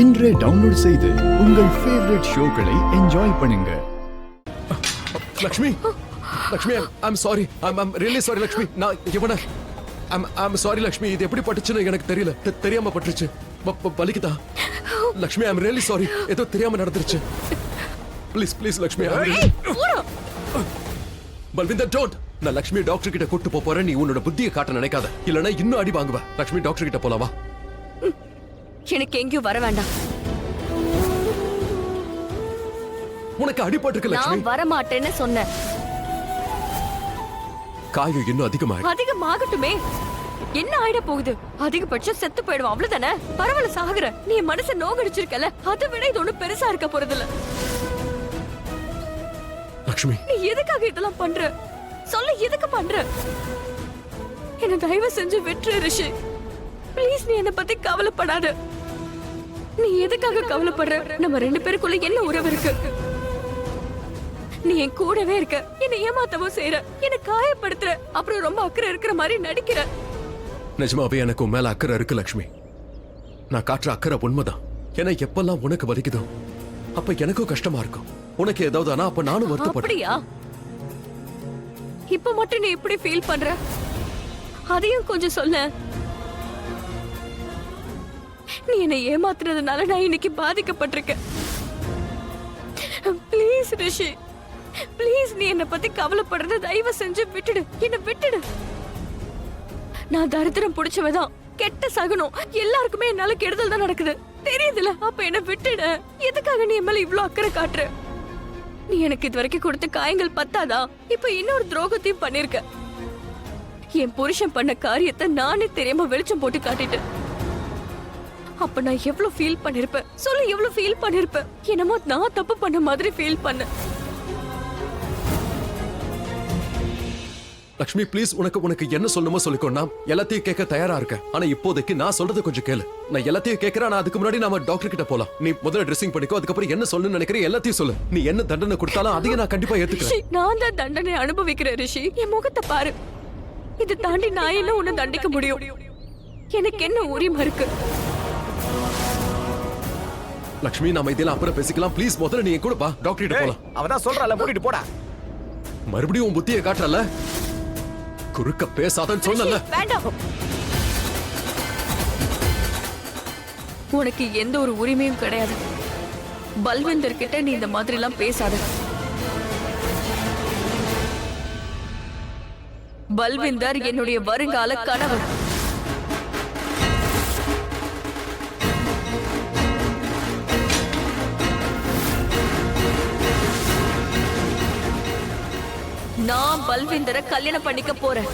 இன்றே டவுன்லோட் செய்து உங்கள் ஃபேவரட் ஷோக்களை என்ஜாய் பண்ணுங்க. Lakshmi, Lakshmi, I'm sorry, I'm really sorry Lakshmi. நான் இவன ஐம் சாரி லக்ஷ்மி. இது எப்படி பட்டுச்சுன்னு எனக்கு தெரியல, தெரியாம பட்டுருச்சு. வலிக்குதா லக்ஷ்மி? ஐம் ரியலி சாரி, ஏதோ தெரியாம நடந்துருச்சு. Please please Lakshmi. Balwinder don't. நான் லக்ஷ்மி டாக்டர் கிட்ட கூட்டு போறேன். நீ உன்னோட புத்தியை காட்ட நினைக்காத, இல்லனா இன்னும் அடி வாங்குவ. லக்ஷ்மி டாக்டர் கிட்ட போலாமா? எனக்கு எங்கேயும் வர வேண்டாம். உனக்கு அடிபட்டிருக்கு லக்ஷ்மி. நான் வர மாட்டேன்னு சொன்னேன். காயம் இன்னும் அதிகமாகட்டுமே. என்ன ஆயிட போகுது? அதிகபட்சம் செத்து போயிடுவோம், அவ்வளவுதானே. பரவாயில்ல, சாகுற. நீ மனசை நோகடிச்சிருக்கல, அதை விட இது ஒண்ணு பெருசா இருக்க போறதில்ல. லக்ஷ்மி, நீ எதுக்காக இதெல்லாம் பண்ற? சொல்ல, எதுக்கு பண்ற? என்ன தயவு செஞ்சு விட்டுரு ரிஷி. ப்ளீஸ், நீ என்ன பத்தி கவலைப்படாத. நீ எதுக்காக கவலைப்படுற? நம்ம ரெண்டு பேருக்குள்ள என்ன உறவு இருக்கு? நீ என் கூடவே இருக்க, என்ன ஏமாத்தவும் செய்யற, என்ன காயப்படுத்துற, அப்புறம் ரொம்ப அக்கறை இருக்கிற மாதிரி நடிக்கிற. நிஜமாவே எனக்கு மேல அக்கறை இருக்கு லக்ஷ்மி. நான் காட்டுற அக்கறை உண்மைதான். ஏன்னா எப்பெல்லாம் உனக்கு வலிக்குதோ அப்ப எனக்கும் கஷ்டமா இருக்கும். உனக்கு ஏதாவது ஆனா அப்ப நானும் வருத்தப்படுறேன். அப்படியா? இப்ப மட்டும் நீ எப்படி ஃபீல் பண்ற? அதையும் கொஞ்சம் சொல்ல. நீ என்னை ஏமாத்துறதுனால நான் இன்னைக்கு பாதிக்கப்பட்டிருக்கேன். ப்ளீஸ் ரிஷி, ப்ளீஸ், நீ என்ன பத்தி கவலைப்படுறத தயவு செஞ்சு விட்டுடு. என்ன விட்டுடு. நான் தரித்திரம் புடிச்சவதான், கெட்ட சகுனம். எல்லாருக்குமே என்னால கெடுதல் தான் நடக்குது, தெரியுதுல. அப்ப என்ன விட்டுடு. எதுக்காக நீ என் மேல இவ்ளோ அக்கறை காட்டுற? நீ எனக்கு இது வரைக்கும் கொடுத்த காயங்கள் பத்தாதா? இப்ப இன்னொரு துரோகத்தையும் பண்ணிருக்க. என் புருஷன் பண்ண காரியத்தை நானே தெரியாம வெளிச்சம் போட்டு காட்டிட்டேன். அப்ப நான் எவ்வளவு ஃபீல் பண்ணிருப்பேன் சொல்லு. எவ்வளவு ஃபீல் பண்ணிருப்பேன்? என்னமோ நான் தப்பு பண்ண மாதிரி ஃபீல் பண்ண. லக்ஷ்மி ப்ளீஸ், உனக்கு என்ன சொல்லணுமோ சொல்லிக்கோ. நான் எல்லாத்தையும் கேட்க தயாரா இருக்கேன். ஆனா இப்போதைக்கு நான் சொல்றது கொஞ்சம் கேளு. நான் எல்லாத்தையும் கேட்கறேன். நான் அதுக்கு முன்னாடி நாம டாக்டர் கிட்ட போலாம். நீ முதல்ல ட்ரெஸ்ஸிங் பண்ணிக்கோ. அதுக்கப்புறம் என்ன சொல்லணும்னு நினைக்கிறேன் எல்லாத்தையும் சொல்லு. நீ என்ன தண்டனை கொடுத்தாலும் அதையும் நான் கண்டிப்பா ஏத்துக்கிறேன். நான் தான் தண்டனை அனுபவிக்கிறேன் ரிஷி. என் முகத்தை பாரு. இது தாண்டி நான் என்ன உன்னை தண்டிக்க முடியும்? எனக்கு என்ன உரிமை இருக்கு? லக்ஷ்மி, நாம இதெல்லாம் அப்புறம் பேசிக்கலாம். ப்ளீஸ் முதல்ல நீ என் கூட வா, டாக்டர் கிட்ட போலாம். அவதான் சொல்றல, கூட்டிட்டு போடா. மறுபடியும் உன் புத்தியை காட்டுறல. குறுக்க பேசாதன்னு சொன்னல. வேண்டாம். உனக்கு எந்த ஒரு உரிமையும் கிடையாது. பல்விந்தர் கிட்ட நீ இந்த மாதிரி எல்லாம் பேசாத. பல்விந்தர் என்னுடைய வருங்கால கணவர். நான் பல்விந்தரை கல்யாணம் பண்ணிக்க போறேன்.